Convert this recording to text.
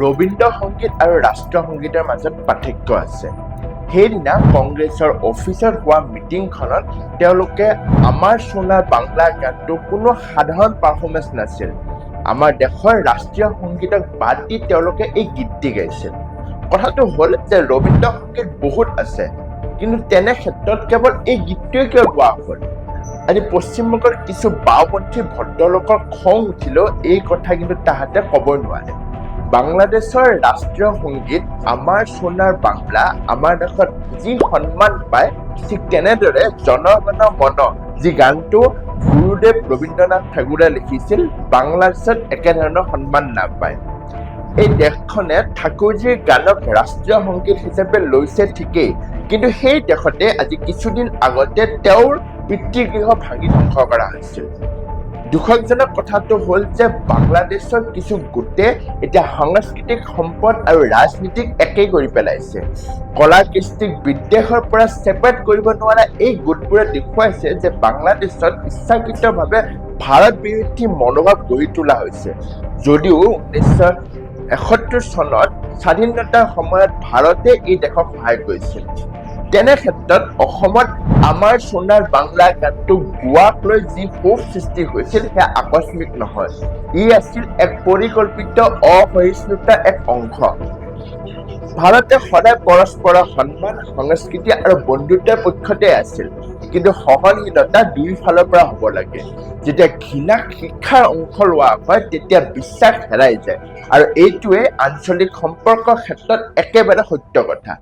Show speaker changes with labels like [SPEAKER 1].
[SPEAKER 1] ৰবীন্দ্ৰ সংগীত আৰু ৰাষ্ট্ৰীয় সংগীতৰ মাজত পাৰ্থক্য আছে। সেইদিনা কংগ্ৰেছৰ অফিচত হোৱা মিটিংখনত তেওঁলোকে আমাৰ সোণাৰ বাংলা গানটো কোনো সাধাৰণ পাৰফৰ্মেঞ্চ নাছিল। আমাৰ দেশৰ ৰাষ্ট্ৰীয় সংগীতক বাদ দি তেওঁলোকে এই গীতটি গাইছিল। কথাটো হ'ল যে ৰবীন্দ্ৰ সংগীত বহুত আছে, কিন্তু তেনে ক্ষেত্ৰত কেৱল এই গীতটোৱে কিয় গোৱা হ'ল? আজি পশ্চিমবংগৰ কিছু বাওঁপন্থী ভদ্ৰলোকৰ খং উঠিলেও এই কথা কিন্তু তাহাঁতে ক'ব নোৱাৰে। বাংলাদেশৰ ৰাষ্ট্ৰীয় সংগীত আমাৰ সোণাৰ বাংলা আমাৰ দেশত যি সন্মান পায়, ঠিক তেনেদৰে জন গণ মন যি গানটো গুৰুদেৱ ৰবীন্দ্ৰনাথ ঠাকুৰে লিখিছিল, বাংলাদেশত একেধৰণৰ সন্মান নাপায়। এই দেশখনে ঠাকুৰজীৰ গানক ৰাষ্ট্ৰীয় সংগীত হিচাপে লৈছে ঠিকেই, কিন্তু সেই দেশতে আজি কিছুদিন আগতে তেওঁৰ পিতৃগৃহ ভাঙি ধ্বংস কৰা হৈছিল। দুখজনক কথাটো হ'ল যে বাংলাদেশৰ কিছু গোটে এতিয়া সাংস্কৃতিক সম্পদ আৰু ৰাজনীতিক একেই কৰি পেলাইছে। কলা কৃষ্টিক বিদ্বেষৰ পৰা ছেপাৰেট কৰিব নোৱাৰা এই গোটবোৰে দেখুৱাইছে যে বাংলাদেশত ইচ্ছাকৃতভাৱে ভাৰত বিৰোধী মনোভাৱ গঢ়ি তোলা হৈছে। যদিও 1971 চনত স্বাধীনতাৰ সময়ত ভাৰতে এই দেশক সহায় কৰিছিল। তেনে ক্ষেত্ৰত অসমত আমাৰ সোণাৰ বাংলা গানটো গোৱাক লৈ যি ক্ষোভ সৃষ্টি হৈছিল সেয়া আকস্মিক নহয়। ই আছিল এক পৰিকল্পিত অসহিষ্ণুতাৰ এক অংশ। ভাৰতে সদায় পৰস্পৰৰ সন্মান, সংস্কৃতি আৰু বন্ধুত্বৰ পক্ষতে আছিল, কিন্তু সহনশীলতা দুয়োফালৰ পৰা হ'ব লাগে। যেতিয়া ঘৃণাক শিক্ষাৰ অংশ লোৱা হয় তেতিয়া বিশ্বাস হেৰাই যায়, আৰু এইটোৱে আঞ্চলিক সম্পৰ্কৰ ক্ষেত্ৰত একেবাৰে সত্য কথা।